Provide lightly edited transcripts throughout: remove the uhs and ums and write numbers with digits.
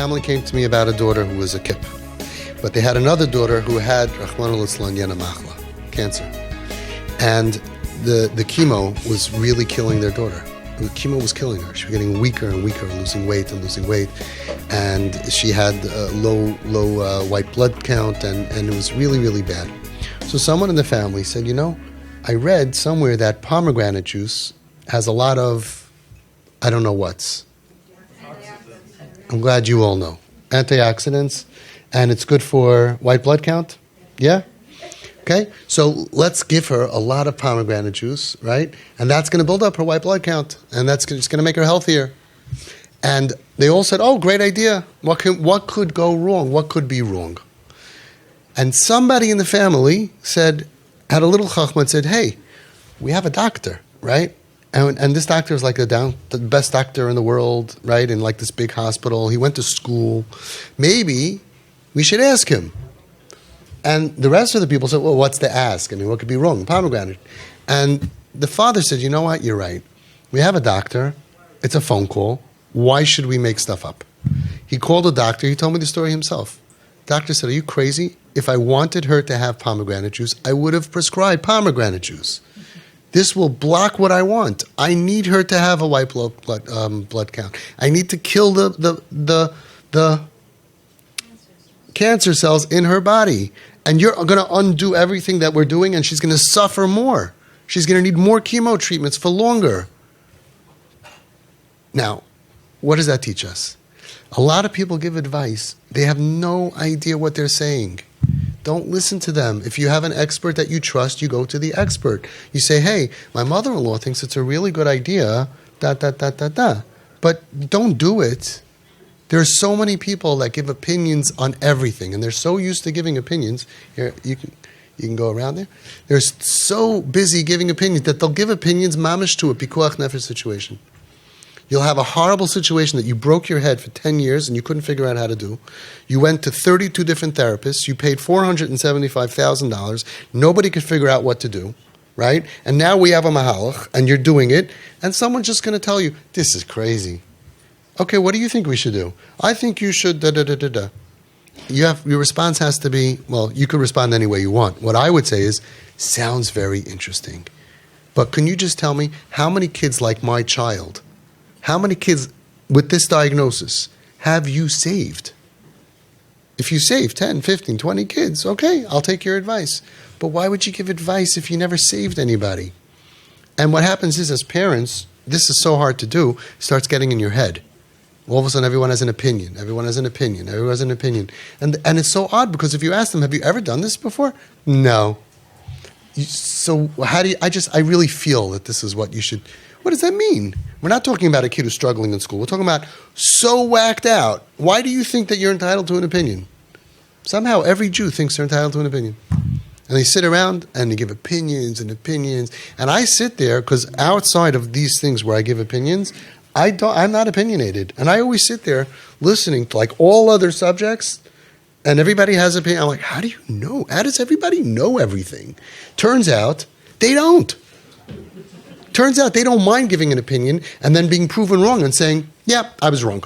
family came to me about a daughter who was a kip. But they had another daughter who had Rachmana litzlan yana machla, cancer. And the chemo was really killing their daughter. The chemo was killing her. She was getting weaker and weaker, losing weight. And she had low white blood count, and it was really, really bad. So someone in the family said, I read somewhere that pomegranate juice has a lot of, I don't know what's. I'm glad you all know. Antioxidants, and it's good for white blood count? Yeah? Okay, so let's give her a lot of pomegranate juice, right? And that's going to build up her white blood count, and that's just going to make her healthier. And they all said, oh, great idea. What could go wrong? What could be wrong? And somebody in the family had a little chachma and said, hey, we have a doctor, right? And this doctor is like the best doctor in the world, right? In like this big hospital. He went to school. Maybe we should ask him. And the rest of the people said, well, what's the ask? I mean, what could be wrong? Pomegranate. And the father said, you know what? You're right. We have a doctor. It's a phone call. Why should we make stuff up? He called a doctor. He told me the story himself. Doctor said, are you crazy? If I wanted her to have pomegranate juice, I would have prescribed pomegranate juice. This will block what I want. I need her to have a white blood count. I need to kill the cancer cells in her body. And you're going to undo everything that we're doing, and she's going to suffer more. She's going to need more chemo treatments for longer. Now, what does that teach us? A lot of people give advice. They have no idea what they're saying. Don't listen to them. If you have an expert that you trust, you go to the expert. You say, hey, my mother-in-law thinks it's a really good idea, But don't do it. There are so many people that give opinions on everything, and they're so used to giving opinions. Here, you can go around there. They're so busy giving opinions that they'll give opinions mamish to a pikuach nefesh situation. You'll have a horrible situation that you broke your head for 10 years and you couldn't figure out how to do. You went to 32 different therapists. You paid $475,000. Nobody could figure out what to do, right? And now we have a mahalach, and you're doing it, and someone's just going to tell you, this is crazy. Okay, what do you think we should do? I think you should da-da-da-da-da. Your response has to be, well, you could respond any way you want. What I would say is, sounds very interesting. But can you just tell me how many kids like my child, how many kids with this diagnosis have you saved? If you save 10, 15, 20 kids, okay, I'll take your advice. But why would you give advice if you never saved anybody? And what happens is, as parents, this is so hard to do, it starts getting in your head. All of a sudden, everyone has an opinion. Everyone has an opinion. Everyone has an opinion. And it's so odd, because if you ask them, have you ever done this before? No. So how do you, I really feel that this is what you should, what does that mean? We're not talking about a kid who's struggling in school. We're talking about so whacked out. Why do you think that you're entitled to an opinion? Somehow every Jew thinks they're entitled to an opinion. And they sit around and they give opinions and opinions. And I sit there, because outside of these things where I give opinions, I'm not opinionated. And I always sit there listening to like all other subjects, and everybody has opinion. I'm like, how do you know? How does everybody know everything? Turns out they don't. Turns out they don't mind giving an opinion and then being proven wrong and saying, yeah, I was wrong.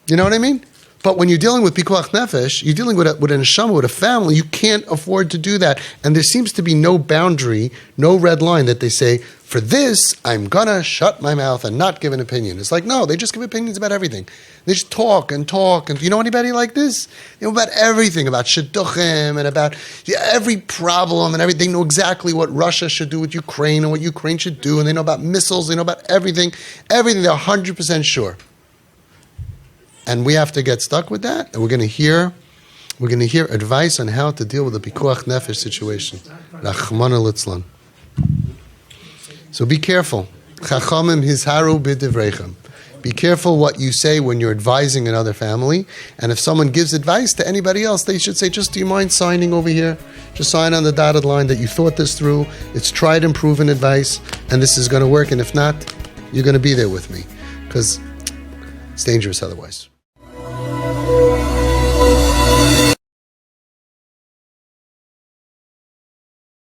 You know what I mean? But when you're dealing with pikuach nefesh, you're dealing with a neshama, with a family, you can't afford to do that. And there seems to be no boundary, no red line that they say, for this, I'm going to shut my mouth and not give an opinion. It's like, no, they just give opinions about everything. They just talk. And you know anybody like this? They know about everything, about shidduchim and about every problem and everything. They know exactly what Russia should do with Ukraine and what Ukraine should do. And they know about missiles. They know about everything. Everything, they're 100% sure. And we have to get stuck with that. And we're going to hear advice on how to deal with the pikuach nefesh situation. Rachmana litzlan. So be careful. Chachamim hizharu b'divreichem. Be careful what you say when you're advising another family. And if someone gives advice to anybody else, they should say, just do you mind signing over here? Just sign on the dotted line that you thought this through. It's tried and proven advice, and this is going to work. And if not, you're going to be there with me, because it's dangerous otherwise.